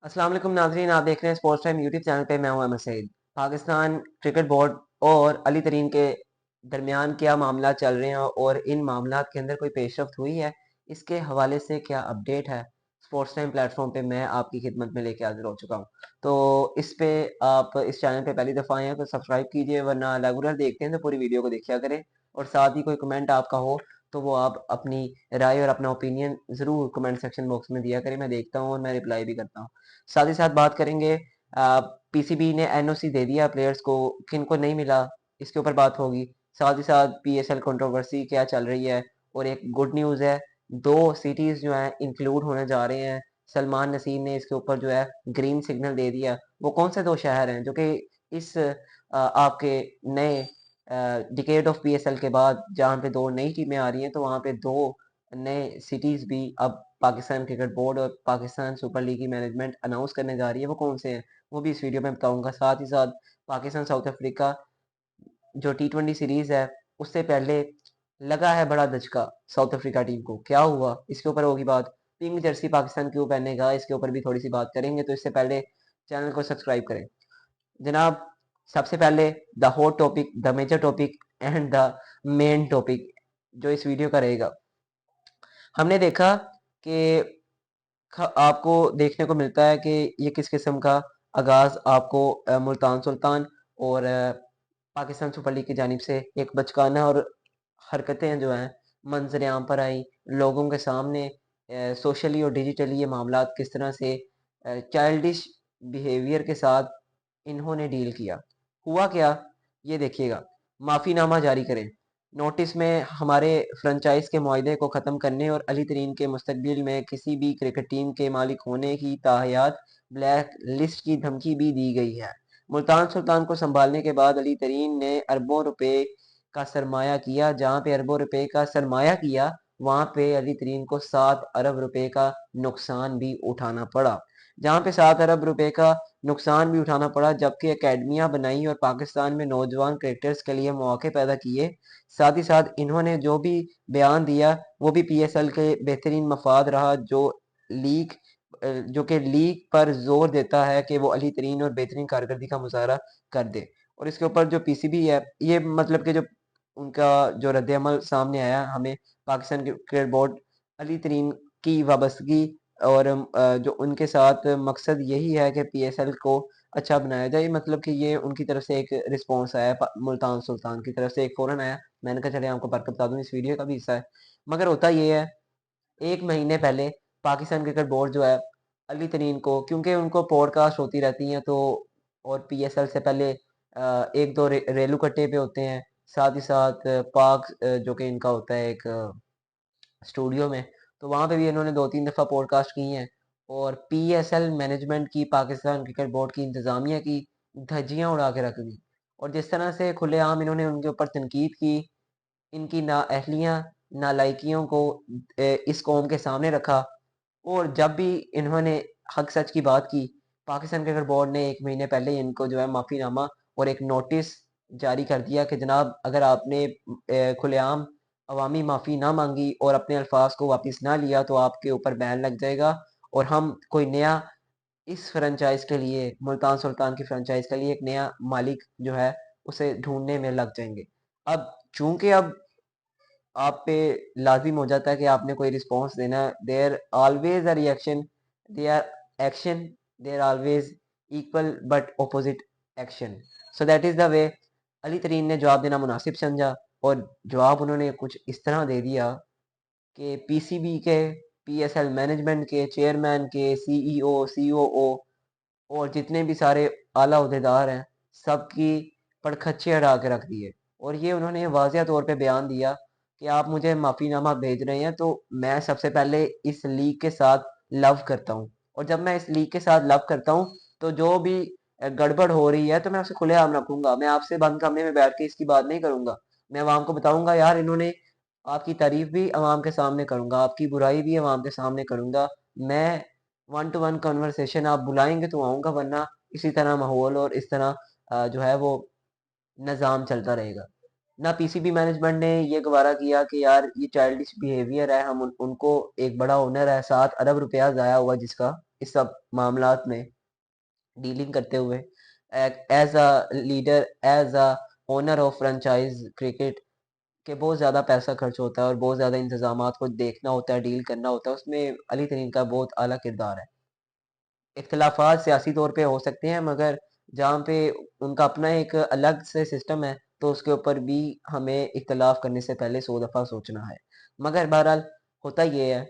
अस्सलाम वालेकुम नाज़रीन, आप देख रहे हैं स्पोर्ट्स टाइम यूट्यूब चैनल पे। मैं हूं अहमद सईद। पाकिस्तान क्रिकेट बोर्ड और अली तरीन के दरमियान क्या मामला चल रहे हैं और इन मामलात के अंदर कोई पेशरफ्त हुई है, इसके हवाले से क्या अपडेट है, स्पोर्ट्स टाइम प्लेटफॉर्म पे मैं आपकी खिदमत में लेके हाजिर हो चुका हूँ। तो इस पे आप इस चैनल पे पहली दफ़ा आए हैं तो सब्सक्राइब कीजिए, वरना रेगुलर देखते हैं तो पूरी वीडियो को देखिया करें। और साथ ही कोई कमेंट आपका हो तो वो आप अपनी राय और अपना ओपिनियन ज़रूर कमेंट सेक्शन बॉक्स में दिया करें। मैं देखता हूँ और मैं रिप्लाई भी करता हूँ। साथ ही साथ बात करेंगे, पीसीबी ने एनओसी दे दिया प्लेयर्स को, किन को नहीं मिला, इसके ऊपर बात होगी। साथ ही साथ पीएसएल कंट्रोवर्सी क्या चल रही है, और एक गुड न्यूज़ है, दो सिटीज जो है इंक्लूड होने जा रहे हैं। सलमान नसीम ने इसके ऊपर जो है ग्रीन सिग्नल दे दिया। वो कौन से दो शहर हैं जो कि इस आपके नए डिकेड ऑफ पीएसएल के बाद जहाँ पे दो नई टीमें आ रही हैं, तो वहाँ पे दो नए सिटीज भी अब पाकिस्तान क्रिकेट बोर्ड और पाकिस्तान सुपर लीग की मैनेजमेंट अनाउंस करने जा रही है। वो कौन से हैं वो भी इस वीडियो में बताऊंगा। साथ ही साथ पाकिस्तान साउथ अफ्रीका जो टी20 सीरीज है, उससे पहले लगा है बड़ा धचका साउथ अफ्रीका टीम को, क्या हुआ इसके ऊपर होगी बात। पिंक जर्सी पाकिस्तान क्यों पहनेगा, इसके ऊपर भी थोड़ी सी बात करेंगे। तो इससे पहले चैनल को सब्सक्राइब करें जनाब। सबसे पहले the hot topic, the major topic and the main topic जो इस वीडियो का रहेगा। हमने देखा कि आपको देखने को मिलता है कि ये किस किस्म का आगाज आपको मुल्तान सुल्तान और पाकिस्तान सुपर लीग की जानिब से एक बचकाना और हरकतें जो हैं मंजर आम पर आई लोगों के सामने। सोशली और डिजिटली ये मामलात किस तरह से चाइल्डिश बिहेवियर के साथ इन्होंने डील किया। हुआ क्या, ये देखिएगा। माफीनामा जारी करें, नोटिस में हमारे फ्रेंचाइज के मुआहदे को ख़त्म करने और अली तरीन के मुस्तकबिल में किसी भी क्रिकेट टीम के मालिक होने की ताहयात ब्लैक लिस्ट की धमकी भी दी गई है। मुल्तान सुल्तान को संभालने के बाद अली तरीन ने अरबों रुपए का सरमाया किया। जहां पे अरबों रुपए का सरमाया किया, वहां पे अली तरीन को 7 अरब रुपए का नुकसान भी उठाना पड़ा। जहां पे 7 अरब रुपए का नुकसान भी उठाना पड़ा, जबकि अकेडमियां बनाई और पाकिस्तान में नौजवान क्रिकेटर्स के लिए मौके पैदा किए। साथ ही साथ इन्होंने जो भी बयान दिया वो भी पीएसएल के बेहतरीन मफाद रहा, लीग जो कि लीग पर जोर देता है कि वो अली तरीन और बेहतरीन कारकर्दगी का मुजाहरा कर दे। और इसके ऊपर जो पीसीबी है, ये मतलब कि जो उनका जो रद्द-ए-अमल सामने आया, हमें पाकिस्तान क्रिकेट बोर्ड अली तरीन की वाबस्तगी और जो उनके साथ मकसद यही है कि पीएसएल को अच्छा बनाया जाए। मतलब कि ये उनकी तरफ से एक रिस्पॉन्स आया, मुल्तान सुल्तान की तरफ से एक फ़ौरन आया। मैंने कहा चले आपको बरकत बता दूँ, इस वीडियो का भी हिस्सा है। मगर होता ये है, 1 महीने पहले पाकिस्तान क्रिकेट बोर्ड जो है अली तरीन को, क्योंकि उनको पॉडकास्ट होती रहती हैं तो, और पीएसएल से पहले 1-2 रेलू कट्टे पे होते हैं। साथ ही साथ पाक जो कि इनका होता है एक स्टूडियो में, तो वहाँ पे भी इन्होंने 2-3 दफ़ा पॉडकास्ट की हैं। और पीएसएल मैनेजमेंट की, पाकिस्तान क्रिकेट बोर्ड की इंतज़ामिया की धज्जियाँ उड़ा के रख दी। और जिस तरह से खुलेआम इन्होंने उनके ऊपर तनकीद की, इनकी नाअहलियाँ, नालायकियों को इस कौम के सामने रखा। और जब भी इन्होंने हक सच की बात की, पाकिस्तान क्रिकेट बोर्ड ने 1 महीने पहले ही इनको जो है माफ़ीनामा और एक नोटिस जारी कर दिया कि जनाब, अगर आपने खुलेआम अवामी माफ़ी ना मांगी और अपने अल्फाज को वापस ना लिया तो आपके ऊपर बैन लग जाएगा, और हम कोई नया इस फ्रेंचाइज के लिए, मुल्तान सुल्तान की फ्रेंचाइज के लिए एक नया मालिक जो है उसे ढूंढने में लग जाएंगे। अब चूंकि अब आप पे लाजिम हो जाता है कि आपने कोई रिस्पॉन्स देना है, there always a reaction, there action, there always equal but opposite action. So that is the way Ali Tareen ने जवाब देना मुनासिब समझा, और जवाब उन्होंने कुछ इस तरह दे दिया कि पीसीबी के, पीएसएल मैनेजमेंट के, चेयरमैन के, सीईओ, सीओओ और जितने भी सारे आला ओहदेदार हैं, सबकी पड़खच्चे अड़ा के रख दिए। और ये उन्होंने वाज़िया तौर पे बयान दिया कि आप मुझे माफ़ीनामा भेज रहे हैं तो मैं सबसे पहले इस लीग के साथ लव करता हूँ, और जब मैं इस लीग के साथ लव करता हूँ तो जो भी गड़बड़ हो रही है तो मैं उसे खुलेआम रखूंगा। मैं आपसे बंद कमरे में बैठ के इसकी बात नहीं करूंगा। मैं अवाम को बताऊंगा, यार इन्होंने, आपकी तारीफ भी अवाम के सामने करूंगा, आपकी बुराई भी अवाम के सामने करूंगा। मैं 1 to 1 कन्वर्सेशन आप बुलाएंगे तो आऊँगा, वरना इसी तरह माहौल और इस तरह जो है वो निज़ाम चलता रहेगा। ना पीसीबी मैनेजमेंट ने ये गवारा किया कि यार ये चाइल्डिश बिहेवियर है, हम उनको एक बड़ा ओनर है, 7 अरब रुपया ज़ाया हुआ जिसका इस सब मामलात में डीलिंग करते हुए, as a leader, as a owner of franchise cricket के बहुत ज़्यादा पैसा खर्च होता है और बहुत ज़्यादा इंतजामात को देखना होता है, डील करना होता है, उसमें अली तरीन का बहुत आला किरदार है। इख्तिलाफ़ात सियासी तौर पे हो सकते हैं, मगर जहाँ पे उनका अपना एक अलग से सिस्टम है, तो उसके ऊपर भी हमें इख्तिलाफ़ करने से पहले 100 दफ़ा सोचना है। मगर बहरहाल होता ये है,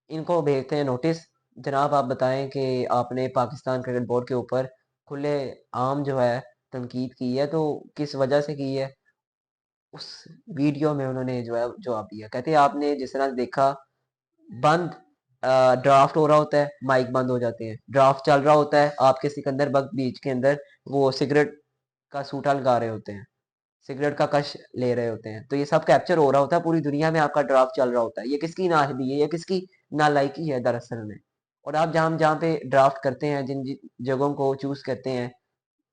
इनको भेजते हैं नोटिस, जनाब आप बताएँ कि आपने पाकिस्तान क्रिकेट बोर्ड के ऊपर खुलेआम जो है तनकीद की है, तो किस वजह से की है? उस वीडियो में उन्होंने जो है जवाब दिया। कहते हैं आपने जिस तरह देखा, बंद ड्राफ्ट हो रहा होता है, माइक बंद हो जाते हैं। ड्राफ्ट चल रहा होता है, आपके सिकंदर बख्त बीच के अंदर वो सिगरेट का सूटा लगा रहे होते हैं, सिगरेट का कश ले रहे होते हैं। तो ये सब कैप्चर हो रहा होता है, पूरी दुनिया में आपका ड्राफ्ट चल रहा होता है। ये किसकी नाअहली है, ये किसकी नालायकी है दरअसल में। और आप जहाँ जहाँ पे ड्राफ्ट करते हैं, जिन जिन जगहों को चूज़ करते हैं,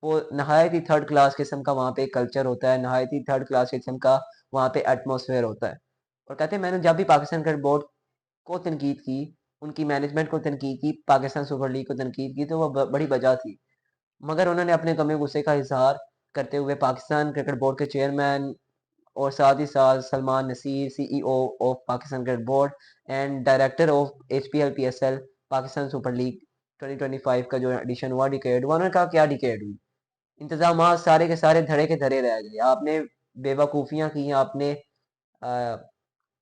वो नहायत ही थर्ड क्लास किस्म का वहाँ पे कल्चर होता है, नहायत ही थर्ड क्लास किस्म का वहाँ पे एटमॉस्फेयर होता है। और कहते हैं मैंने जब भी पाकिस्तान क्रिकेट बोर्ड को तनकीद की, उनकी मैनेजमेंट को तनकीद की, पाकिस्तान सुपर लीग को तनकीद की, तो वो बड़ी वजह थी। मगर उन्होंने अपने गमे गुस्से का इजहार करते हुए पाकिस्तान क्रिकेट बोर्ड के चेयरमैन और साथ ही साथ Salman Naseer, CEO of Pakistan cricket board and director of HPL PSL Pakistan super league 2025 का जो एडिशन हुआ, डिकेड हुआ, उन्होंने कहा क्या डिकेड हुई, इंतजामात सारे के सारे धड़े के धड़े रह गए। आपने बेवकूफ़ियाँ की, आपने अ,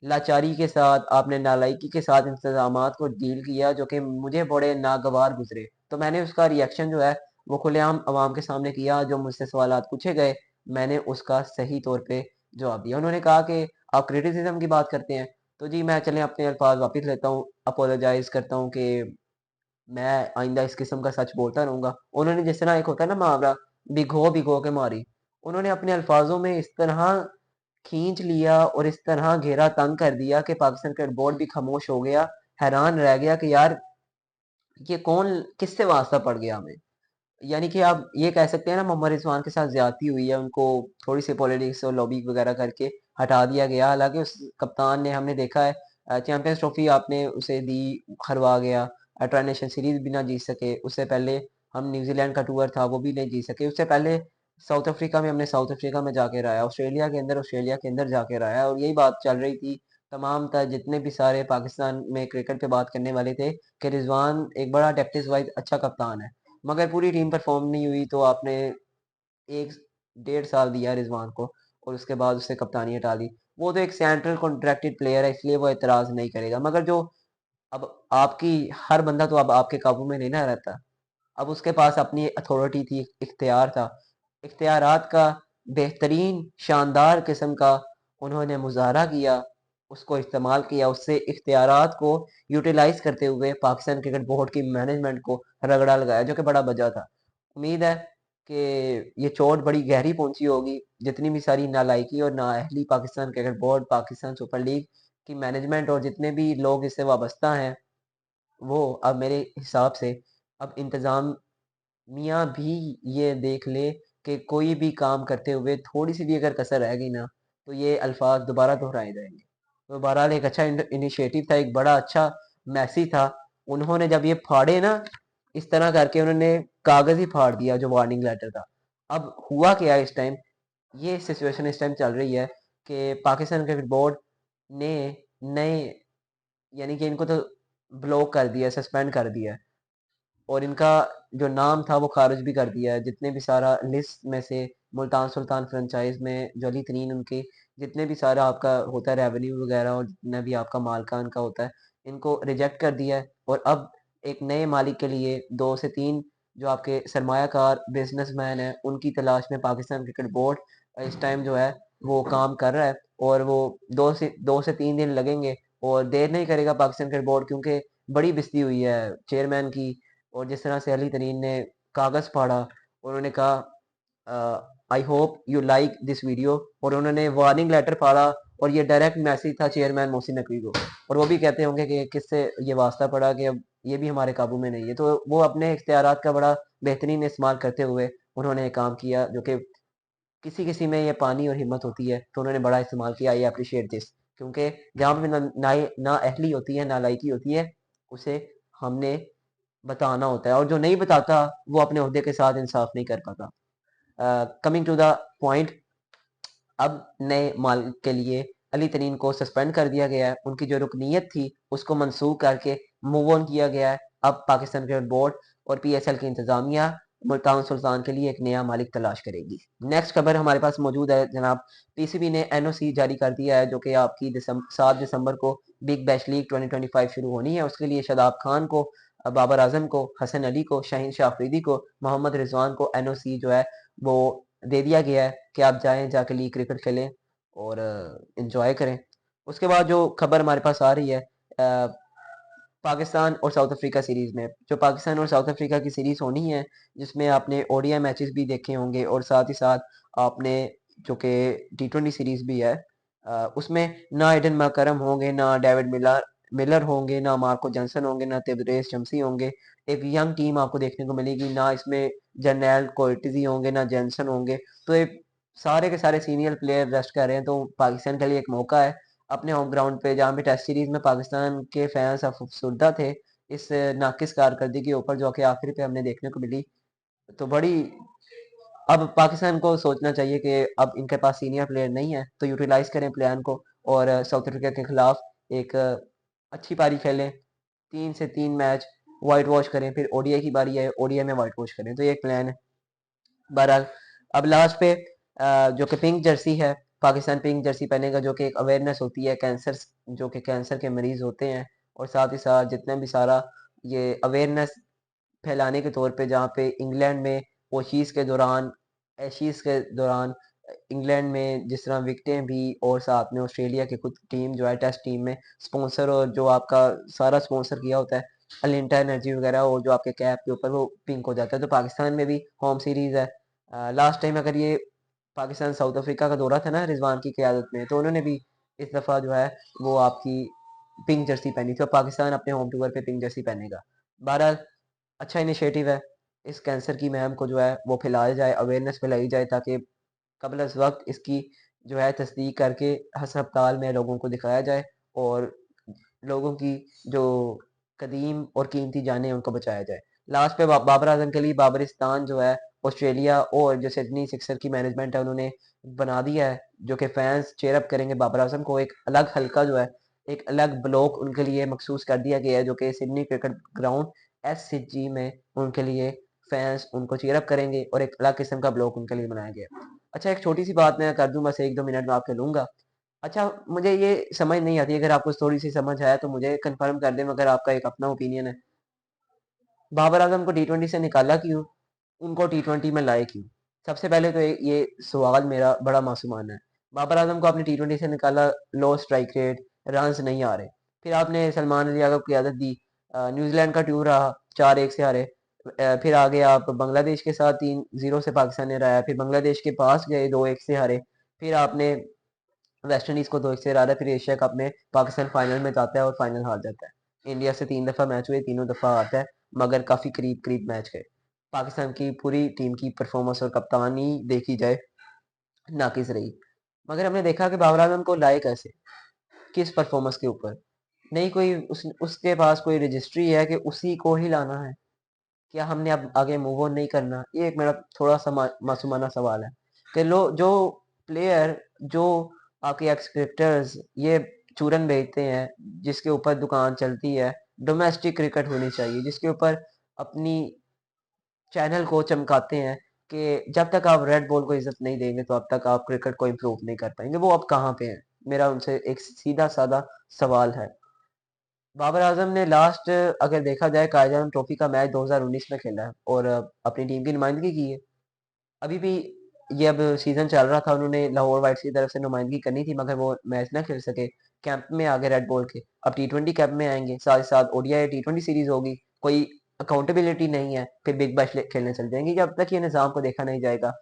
लाचारी के साथ, आपने नालायकी के साथ इंतजामात को डील किया, जो कि मुझे बड़े नागवार गुजरे। तो मैंने उसका रिएक्शन जो है वो खुलेआम आवाम के सामने किया, जो मुझसे सवालात पूछे गए, मैंने उसका सही तौर पे जवाब दिया। उन्होंने कहा कि आप क्रिटिसिज्म की बात करते हैं, तो जी मैं चलें अपने अल्फाज वापस लेता हूँ, अपोलोजाइज़ करता हूँ कि मैं आइंदा इस किस्म का सच बोलता रहूँगा। उन्होंने जिस तरह एक होता है ना मुहावरा, भिगो-भिगो के मारी, उन्होंने अपने अल्फाजों में इस तरह खींच लिया और इस तरह घेरा तंग कर दिया कि पाकिस्तान क्रिकेट बोर्ड भी खामोश हो गया, हैरान रह गया कि यार ये कौन, किससे वास्ता पड़ गया हमें। यानी कि आप ये कह सकते हैं ना, मोहम्मद रिजवान के साथ ज्यादती हुई है, उनको थोड़ी सी पॉलिटिक्स और लॉबी वगैरह करके हटा दिया गया। हालांकि उस कप्तान ने, हमने देखा है चैंपियंस ट्रॉफी आपने उसे दी, हरवा गया, ट्राई नेशन सीरीज भी ना जीत सके। उससे पहले हम न्यूजीलैंड का टूर था वो भी नहीं जीत सके। उससे पहले साउथ अफ्रीका में हमने साउथ अफ्रीका में जाके रहा, ऑस्ट्रेलिया के अंदर जाके रहा। और यही बात चल रही थी तमाम जितने भी सारे पाकिस्तान में क्रिकेट पे बात करने वाले थे कि रिजवान एक बड़ा टैक्टिस वाइज अच्छा कप्तान है, मगर पूरी टीम परफॉर्म नहीं हुई। तो आपने 1 डेढ़ साल दिया रिजवान को और उसके बाद उससे कप्तानी हटा दी। वो तो एक सेंट्रल कॉन्ट्रैक्टेड प्लेयर है, इसलिए वो एतराज नहीं करेगा। मगर जो अब आपकी, हर बंदा तो अब आपके काबू में नहीं ना रहता। अब उसके पास अपनी अथॉरिटी थी, इख्तियार था, इख्तियारात का बेहतरीन शानदार किस्म का उन्होंने मुजाहरा किया, उसको इस्तेमाल किया, उससे इख्तियारात को यूटिलाइज करते हुए पाकिस्तान क्रिकेट बोर्ड की मैनेजमेंट को रगड़ा लगाया, जो कि बड़ा वजह था। उम्मीद है कि ये चोट बड़ी गहरी पहुंची होगी, जितनी भी सारी नालायकी और नाअहली Pakistan cricket board, Pakistan super league की मैनेजमेंट और जितने भी लोग इससे वाबस्ता हैं, वो अब मेरे हिसाब से अब इंतजामिया भी ये देख ले कि कोई भी काम करते हुए थोड़ी सी भी अगर कसर रह गई ना, तो ये अल्फाज दोबारा दोहराए जाएंगे। तो बहरहाल एक अच्छा इनिशिएटिव था, एक बड़ा अच्छा मैसेज था। उन्होंने जब ये फाड़े ना, इस तरह करके उन्होंने कागज ही फाड़ दिया जो वार्निंग लेटर था। अब हुआ क्या है इस टाइम, ये सिचुएशन इस टाइम चल रही है कि पाकिस्तान क्रिकेट बोर्ड ने नए, यानी कि इनको तो ब्लॉक कर दिया, सस्पेंड कर दिया है, और इनका जो नाम था वो खारिज भी कर दिया है। जितने भी सारा लिस्ट में से मुल्तान सुल्तान फ्रेंचाइज में जो अली तरीन उनके जितने भी सारा आपका होता है रेवेन्यू वगैरह और जितना भी आपका मालकान का होता है, इनको रिजेक्ट कर दिया है। और अब एक नए मालिक के लिए 2 से 3 जो आपके सरमायाकार बिजनेसमैन हैं, उनकी तलाश में पाकिस्तान क्रिकेट बोर्ड इस टाइम जो है वो काम कर रहा है। और वो 2 से 3 दिन लगेंगे और देर नहीं करेगा पाकिस्तान क्रिकेट बोर्ड, क्योंकि बड़ी बिस्ती हुई है चेयरमैन की। और जिस तरह से अली तरीन ने कागज़ फाड़ा, उन्होंने कहा I hope you like this video, और उन्होंने वार्निंग लेटर फाड़ा। और ये डायरेक्ट मैसेज था चेयरमैन मोहसिन नकवी को, और वो भी कहते होंगे कि किससे ये वास्ता पड़ा कि अब ये भी हमारे काबू में नहीं है। तो वो अपने इख्तियारात का बड़ा बेहतरीन इस्तेमाल करते हुए उन्होंने काम किया, जो कि किसी किसी में ये पानी और हिम्मत होती है तो उन्होंने बड़ा इस्तेमाल किया। आई अप्रिशिएट दिस, क्योंकि जहाँ पे ना अहली होती है ना लायकी होती है, उसे हमने बताना होता है, और जो नहीं बताता वो अपने ओहदे के साथ इंसाफ नहीं कर पाता। कमिंग टू द पॉइंट, अब नए मालिक के लिए अली तरीन को सस्पेंड कर दिया गया है। उनकी जो रुकनीत थी उसको मनसूख करके मूव ऑन किया गया है। अब पाकिस्तान क्रिकेट बोर्ड और पीएसएल की इंतजामिया मुल्तान सुल्तान के लिए एक नया मालिक तलाश करेगी। नेक्स्ट खबर हमारे पास मौजूद है जनाब। पीसीबी ने एनओसी जारी कर दिया है, जो कि आपकी 7 दिसंबर को बिग बैश लीग 2025 शुरू होनी है। उसके लिए शादाब खान को, बाबर आजम को, हसन अली को, शाहीन शाह अफरीदी को, मोहम्मद रिजवान को एनओसी जो है वो दे दिया गया है कि आप जाएं, जाके लीग क्रिकेट खेलें और इंजॉय करें। उसके बाद जो खबर हमारे पास आ रही है, पाकिस्तान और साउथ अफ्रीका सीरीज में, जो पाकिस्तान और साउथ अफ्रीका की सीरीज होनी है, जिसमें आपने ओडीआई मैचेस भी देखे होंगे और साथ ही साथ आपने जो कि टी20 सीरीज भी है, उसमें ना एडन मैकरम होंगे, ना डेविड मिलर मिलर होंगे, ना मार्को जॉनसन होंगे, ना तिबरेज शमसी होंगे। एक यंग टीम आपको देखने को मिलेगी। ना इसमें जर्नैल कोर्टिजी होंगे, ना जॉनसन होंगे। तो ये सारे के सारे सीनियर प्लेयर रेस्ट कर रहे हैं, तो पाकिस्तान के लिए एक मौका है अपने होम ग्राउंड पे, जहाँ पे टेस्ट सीरीज में पाकिस्तान के फैंस अफसरदा थे इस नाकिस कारकर्दगी के ऊपर, जो कि आखिर पे हमने देखने को मिली। तो बड़ी, अब पाकिस्तान को सोचना चाहिए कि अब इनके पास सीनियर प्लेयर नहीं है, तो यूटिलाइज करें प्लान को और साउथ अफ्रीका के खिलाफ एक अच्छी पारी खेलें। 3 से 3 मैच वाइट वॉश करें, फिर ओडीआई की बारी है, ओडीआई में वाइट वॉश करें। तो ये एक प्लान है। बहरहाल अब लास्ट पे जो कि पिंक जर्सी है, पाकिस्तान पिंक जर्सी पहनेगा, जो कि एक अवेयरनेस होती है कैंसर, जो कि कैंसर के मरीज होते हैं, और साथ ही साथ जितने भी सारा ये अवेयरनेस फैलाने के तौर पे, जहाँ पे इंग्लैंड में ओशीज के दौरान, एशीज के दौरान इंग्लैंड में जिस तरह विकटें भी, और साथ में ऑस्ट्रेलिया की खुद टीम जो है टेस्ट टीम में स्पॉन्सर, और जो आपका सारा स्पॉन्सर किया होता है अलिंटा एनर्जी वगैरह, और जो आपके कैप के ऊपर वो पिंक हो जाता है। तो पाकिस्तान में भी होम सीरीज है। लास्ट टाइम अगर ये पाकिस्तान साउथ अफ्रीका का दौरा था ना रिजवान की क़यादत में, तो उन्होंने भी इस दफ़ा जो है वो आपकी पिंक जर्सी पहनी थी, और पाकिस्तान अपने होम टूर पे पिंक जर्सी पहनेगा। बहरहाल अच्छा इनिशिएटिव है। इस कैंसर की मुहिम को जो है वो फैलाया जाए, अवेयरनेस फैलाई जाए, ताकि कबल अज़ वक्त इसकी जो है तस्दीक करके अस्पताल में लोगों को दिखाया जाए, और लोगों की जो कदीम और कीमती जानें उनको बचाया जाए। लास्ट पे बाबर आजम के लिए बाबरिस्तान जो है ऑस्ट्रेलिया और जो सिडनी सिक्सर की मैनेजमेंट है उन्होंने बना दिया है, जो कि फैंस चेयरअप करेंगे बाबर आजम को। एक अलग हल्का जो है, एक अलग ब्लॉक उनके लिए मखसूस कर दिया गया है, जो कि सिडनी क्रिकेट ग्राउंड SCG में उनके लिए फैंस उनको चेयरअप करेंगे, और एक अलग किस्म का ब्लॉक उनके लिए बनाया गया है। अच्छा, एक छोटी सी बात मैं कर दूं, बस 1-2 मिनट में आपके लूंगा। अच्छा, मुझे ये समझ नहीं आती, अगर आपको थोड़ी सी समझ है तो मुझे कंफर्म कर दें, मगर आपका एक अपना ओपिनियन है। बाबर आजम को टी20 से निकाला क्यों? उनको टी20 में लाए क्यों? सबसे पहले तो ये सवाल मेरा बड़ा मासूमाना है। बाबर आजम को आपने टी20 से निकाला, लो स्ट्राइक रेट, रन्स नहीं आ रहे। फिर आपने सलमान अली को क़यादत दी, न्यूजीलैंड का टूर रहा, 4-1 से हारे। फिर आगे आप बांग्लादेश के साथ 3-0 से पाकिस्तान ने हराया, फिर बांग्लादेश के पास गए, 2-1 से हारे। फिर आपने वेस्ट इंडीज को 2-1 से हराया, फिर एशिया कप में पाकिस्तान फाइनल में जाता है और फाइनल हार जाता है। इंडिया से 3 दफा मैच हुए, तीनों दफा आता है, मगर काफी करीब करीब मैच गए। पाकिस्तान की पूरी टीम की परफॉर्मेंस और कप्तानी देखी जाए, नाकिस रही। मगर हमने देखा कि बाबर आजम को लाए कैसे, किस परफॉर्मेंस के ऊपर? नहीं कोई उसके पास कोई रजिस्ट्री है कि उसी को ही लाना है? क्या हमने अब आगे मूव ऑन नहीं करना? ये एक मेरा थोड़ा सा मासूमाना सवाल है कि लो जो प्लेयर, जो आपके एक्स क्रिकेटर्स ये चूरन बेचते हैं, जिसके ऊपर दुकान चलती है, डोमेस्टिक क्रिकेट होनी चाहिए, जिसके ऊपर अपनी चैनल को चमकाते हैं कि जब तक आप रेड बॉल को इज्जत नहीं देंगे तो अब तक आप क्रिकेट को इम्प्रूव नहीं कर पाएंगे। वो अब कहाँ पे हैं? मेरा उनसे एक सीधा साधा सवाल है। बाबर आजम ने लास्ट, अगर देखा जाए, कायजान ट्रॉफी का मैच 2019 में खेला है और अपनी टीम की नुमाइंदगी की है। अभी भी ये अब सीजन चल रहा था, उन्होंने लाहौर वाइट्स की तरफ से नुमाइंदगी करनी थी, मगर वो मैच ना खेल सके, कैंप में आ गए रेड बॉल के। अब टी20 कैंप में आएंगे, साथ ही साथ ओडीआई टी20 सीरीज होगी, कोई अकाउंटेबिलिटी नहीं है, फिर बिग बैश खेलने चल जाएंगे। जब तक ये निज़ाम को देखा नहीं जाएगा,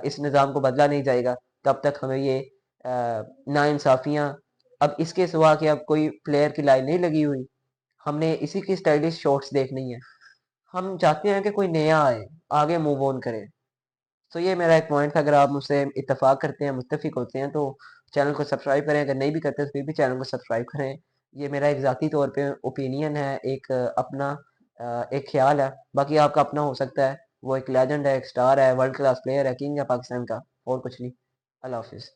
इस निज़ाम को बदला नहीं जाएगा, तब तक हमें ये नाइंसाफियाँ, अब इसके सिवा कि अब कोई प्लेयर की लाइन नहीं लगी हुई, हमने इसी की स्टाइलिश शॉट्स देखनी है। हम चाहते हैं कि कोई नया आए, आगे मूव ऑन करे। सो ये मेरा एक पॉइंट था। अगर आप मुझसे इत्तेफाक करते हैं, मुत्तफिक होते हैं, तो चैनल को सब्सक्राइब करें। अगर नहीं भी करते तो फिर भी चैनल को सब्सक्राइब करें। ये मेरा एक ज़ाती तौर पे ओपिनियन है, एक अपना एक ख्याल है। बाकी आपका अपना हो सकता है। वो एक लेजेंड है, एक स्टार है, वर्ल्ड क्लास प्लेयर है, किंग है पाकिस्तान का, और कुछ नहीं। अल्लाह हाफिज़।